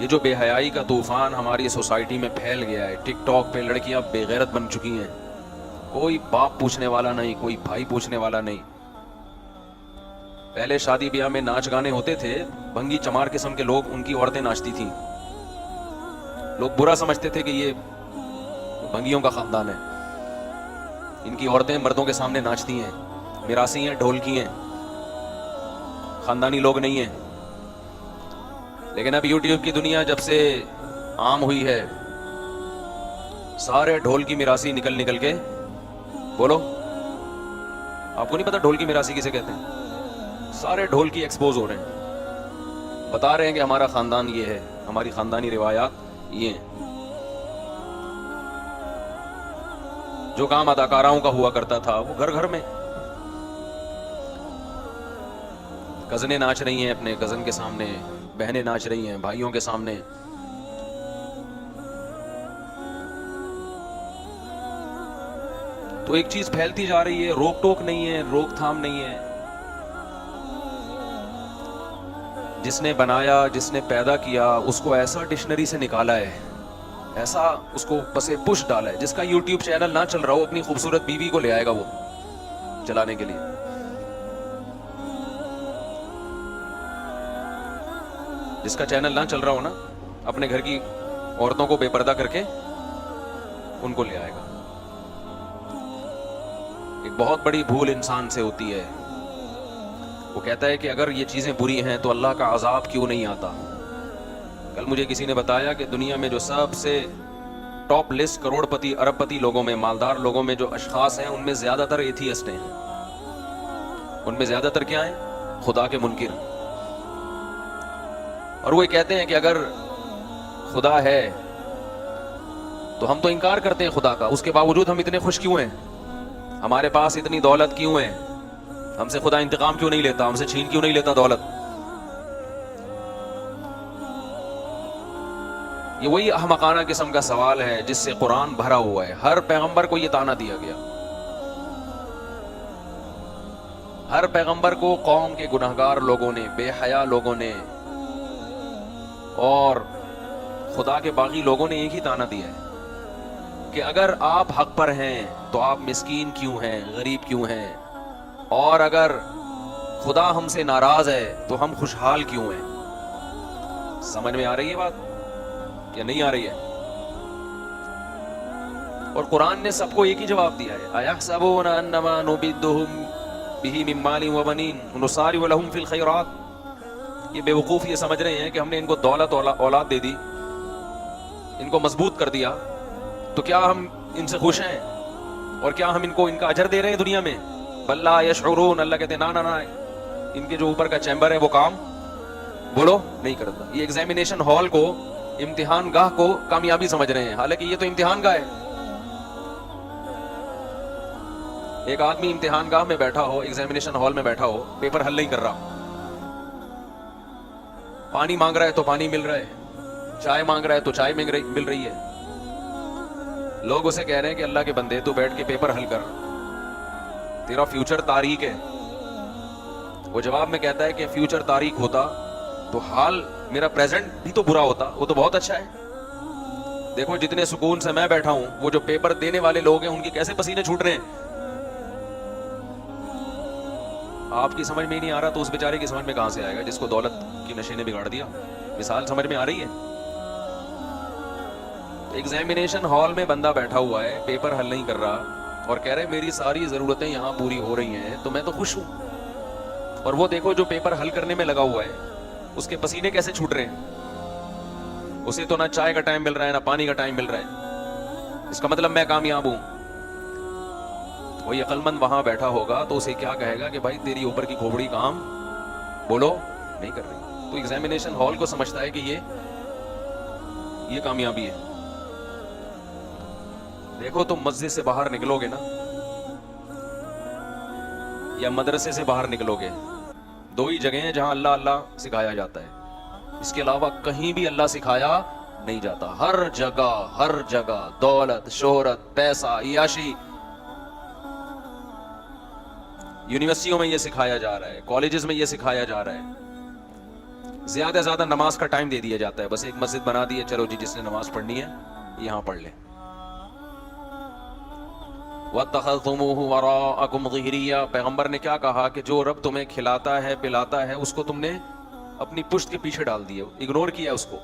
یہ جو بے حیائی کا طوفان ہماری سوسائٹی میں پھیل گیا ہے، ٹک ٹاک پہ لڑکیاں بے غیرت بن چکی ہیں، کوئی باپ پوچھنے والا نہیں، کوئی بھائی پوچھنے والا نہیں. پہلے شادی بیاہ میں ناچ گانے ہوتے تھے، بھنگی چمار قسم کے لوگ، ان کی عورتیں ناچتی تھیں. لوگ برا سمجھتے تھے کہ یہ بھنگیوں کا خاندان ہے، ان کی عورتیں مردوں کے سامنے ناچتی ہیں، میراثی ہیں، ڈھولکی ہیں، خاندانی لوگ نہیں ہیں. لیکن اب یوٹیوب کی دنیا جب سے عام ہوئی ہے، سارے ڈھول کی میراثی نکل کے، بولو آپ کو نہیں پتا ڈھول کی میراثی کسے کہتے ہیں؟ سارے ڈھول کی ایکسپوز ہو رہے ہیں، بتا رہے ہیں کہ ہمارا خاندان یہ ہے، ہماری خاندانی روایات یہ ہیں. جو کام اداکاراؤں کا ہوا کرتا تھا وہ گھر گھر میں. کزنیں ناچ رہی ہیں اپنے کزن کے سامنے، بہنیں ناچ رہی ہیں بھائیوں کے سامنے. تو ایک چیز پھیلتی جا رہی ہے، روک ٹوک نہیں ہے، روک تھام نہیں ہے. جس نے بنایا، جس نے پیدا کیا، اس کو ایسا ڈکشنری سے نکالا ہے، ایسا اس کو پسے پش ڈالا ہے. جس کا یوٹیوب چینل نہ چل رہا ہو، اپنی خوبصورت بیوی کو لے آئے گا وہ چلانے کے لیے. جس کا چینل نہ چل رہا ہو نا، اپنے گھر کی عورتوں کو بے پردہ کر کے ان کو لے آئے گا. ایک بہت بڑی بھول انسان سے ہوتی ہے. وہ کہتا ہے کہ اگر یہ چیزیں بری ہیں تو اللہ کا عذاب کیوں نہیں آتا. کل مجھے کسی نے بتایا کہ دنیا میں جو سب سے ٹاپ لسٹ کروڑ پتی ارب پتی لوگوں میں، مالدار لوگوں میں جو اشخاص ہیں، ان میں زیادہ تر ایتھیسٹ ہیں. ان میں زیادہ تر کیا ہیں؟ خدا کے منکر. اور وہ کہتے ہیں کہ اگر خدا ہے تو ہم تو انکار کرتے ہیں خدا کا، اس کے باوجود ہم اتنے خوش کیوں ہیں؟ ہمارے پاس اتنی دولت کیوں ہے؟ ہم سے خدا انتقام کیوں نہیں لیتا؟ ہم سے چھین کیوں نہیں لیتا دولت؟ یہ وہی احمقانہ قسم کا سوال ہے جس سے قرآن بھرا ہوا ہے. ہر پیغمبر کو یہ طعنہ دیا گیا، ہر پیغمبر کو قوم کے گناہگار لوگوں نے، بے حیا لوگوں نے اور خدا کے باغی لوگوں نے ایک ہی طعنہ دیا ہے کہ اگر آپ حق پر ہیں تو آپ مسکین کیوں ہیں، غریب کیوں ہیں، اور اگر خدا ہم سے ناراض ہے تو ہم خوشحال کیوں ہیں. سمجھ میں آ رہی ہے بات یا نہیں آ رہی ہے؟ اور قرآن نے سب کو ایک ہی جواب دیا ہے، اَيَحْسَبُونَ أَنَّمَا نُمِدُّهُمْ بِهِ مِن مَّالٍ وَبَنِينَ نُسَارِعُ لَهُمْ فِي الْخَيْرَاتِ. یہ بے وقوف یہ سمجھ رہے ہیں کہ ہم نے ان کو دولت اولاد دے دی، ان کو مضبوط کر دیا، تو کیا ہم ان سے خوش ہیں اور کیا ہم ان کو ان کا اجر دے رہے ہیں دنیا میں؟ بل لا یشعرون. اللہ کہتے ہیں نا نا نا، ان کے جو اوپر کا چیمبر ہے وہ کام بولو نہیں کرتا. یہ ایگزامینیشن ہال کو، امتحان گاہ کو کامیابی سمجھ رہے ہیں، حالانکہ یہ تو امتحان گاہ ہے. ایک آدمی امتحان گاہ میں بیٹھا ہو، ایگزامینیشن ہال میں بیٹھا ہو، پیپر حل نہیں کر رہا، پانی مانگ رہا ہے تو پانی مل رہا ہے، چائے مانگ رہا ہے تو چائے مل رہی ہے. لوگ اسے کہہ رہے ہیں کہ اللہ کے بندے تو بیٹھ کے پیپر حل کر، تیرا فیوچر تاریک ہے. وہ جواب میں کہتا ہے کہ فیوچر تاریک ہوتا تو حال میرا پریزنٹ بھی تو برا ہوتا، وہ تو بہت اچھا ہے. دیکھو جتنے سکون سے میں بیٹھا ہوں، وہ جو پیپر دینے والے لوگ ہیں ان کی کیسے پسینے چھوٹ رہے ہیں. آپ کی سمجھ میں ہی نہیں آ رہا تو اس بیچارے کی سمجھ میں کہاں سے آئے گا جس کو دولت کی نشے نے بگاڑ دیا. مثال سمجھ میں آ رہی ہے؟ ایگزامینیشن ہال میں بندہ بیٹھا ہوا ہے، پیپر حل نہیں کر رہا اور کہہ رہے میری ساری ضرورتیں یہاں پوری ہو رہی ہیں تو میں تو خوش ہوں. اور وہ دیکھو جو پیپر حل کرنے میں لگا ہوا ہے اس کے پسینے کیسے چھوٹ رہے ہیں. اسے تو نہ چائے کا ٹائم مل رہا ہے نہ پانی کا ٹائم مل رہا ہے. اس کا مطلب میں کامیاب ہوں. وہی عقل مند وہاں بیٹھا ہوگا تو اسے کیا کہے گا کہ بھائی تیری اوپر کی کھوپڑی کام بولو نہیں کر رہی. تو ایگزامینیشن ہال کو سمجھتا ہے کہ یہ کامیابی ہے. دیکھو تم مسجد سے باہر نکلو گے نا یا مدرسے سے باہر نکلو گے، دو ہی جگہیں ہیں جہاں اللہ اللہ سکھایا جاتا ہے. اس کے علاوہ کہیں بھی اللہ سکھایا نہیں جاتا. ہر جگہ دولت، شہرت، پیسہ، عیاشی. یونیورسٹیوں میں یہ سکھایا جا رہا ہے، کالجز میں یہ سکھایا جا رہا ہے. زیادہ سے زیادہ نماز کا ٹائم دے دیا جاتا ہے, بس ایک مسجد بنا دی ہے, چلو جی جس نے نماز پڑھنی ہے یہاں پڑھ لے. وَاتَّخَذْتُمُوهُ وَرَاءَكُمْ ظِهْرِيًّا, پیغمبر نے کیا کہا کہ جو رب تمہیں کھلاتا ہے پلاتا ہے اس کو تم نے اپنی پشت کے پیچھے ڈال دیا, اگنور کیا اس کو.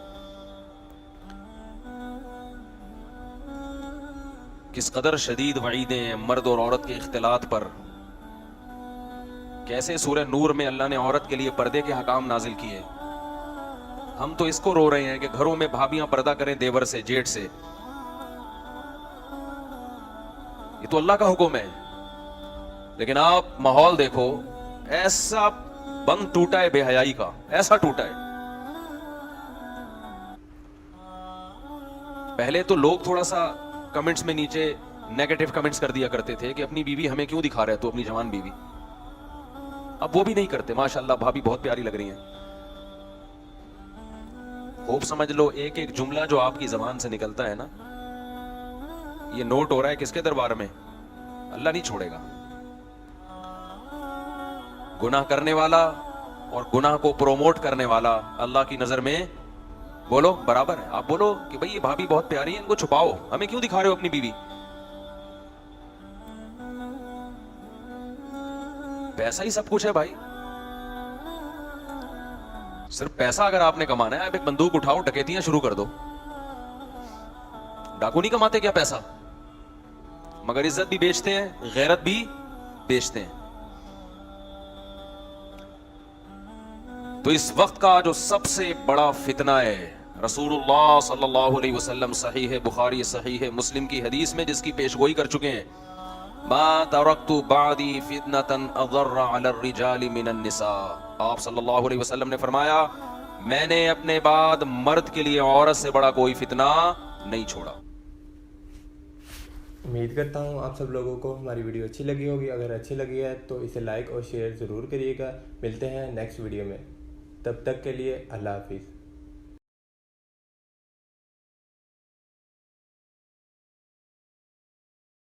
کس قدر شدید وعیدیں ہیں مرد اور عورت کے اختلاط پر. کیسے سورہ نور میں اللہ نے عورت کے لیے پردے کے حکام نازل کیے. ہم تو اس کو رو رہے ہیں کہ گھروں میں بھابیاں پردہ کریں دیور سے, جیٹ سے. یہ تو اللہ کا حکم ہے, لیکن آپ ماحول دیکھو, ایسا بند ٹوٹا ہے بے حیائی کا, ایسا ٹوٹا ہے. پہلے تو لوگ تھوڑا سا کمنٹس میں نیچے نیگیٹو کمنٹس کر دیا کرتے تھے کہ اپنی بیوی ہمیں کیوں دکھا رہے تو اپنی جوان بیوی. اب وہ بھی نہیں کرتے. ماشاءاللہ بھابی بہت پیاری لگ رہی ہیں. خوب سمجھ لو ایک ایک جملہ جو آپ کی زبان سے نکلتا ہے نا, یہ نوٹ ہو رہا ہے کس کے دربار میں؟ اللہ نہیں چھوڑے گا. گناہ کرنے والا اور گناہ کو پروموٹ کرنے والا اللہ کی نظر میں بولو برابر ہے. آپ بولو کہ بھئی یہ بھابی بہت پیاری ہے, ان کو چھپاؤ, ہمیں کیوں دکھا رہے ہو اپنی بیوی. پیسہ ہی سب کچھ ہے بھائی. صرف پیسہ اگر آپ نے کمانا ہے, آپ ایک بندوق اٹھاؤ, ڈکیتیاں شروع کر دو. ڈاکو نہیں کماتے کیا پیسہ؟ مگر عزت بھی بیچتے ہیں, غیرت بھی بیچتے ہیں. تو اس وقت کا جو سب سے بڑا فتنہ ہے, رسول اللہ صلی اللہ علیہ وسلم صحیح بخاری صحیح مسلم کی حدیث میں جس کی پیشگوئی کر چکے ہیں, ما ترکت بعدی فتنة اضر علی الرجال من النساء. آپ صلی اللہ علیہ وسلم نے فرمایا میں نے اپنے بعد مرد کے لیے عورت سے بڑا کوئی فتنہ نہیں چھوڑا. امید کرتا ہوں آپ سب لوگوں کو ہماری ویڈیو اچھی لگی ہوگی. اگر اچھی لگی ہے تو اسے لائک اور شیئر ضرور کریے گا. ملتے ہیں نیکسٹ ویڈیو میں, تب تک کے لیے اللہ حافظ.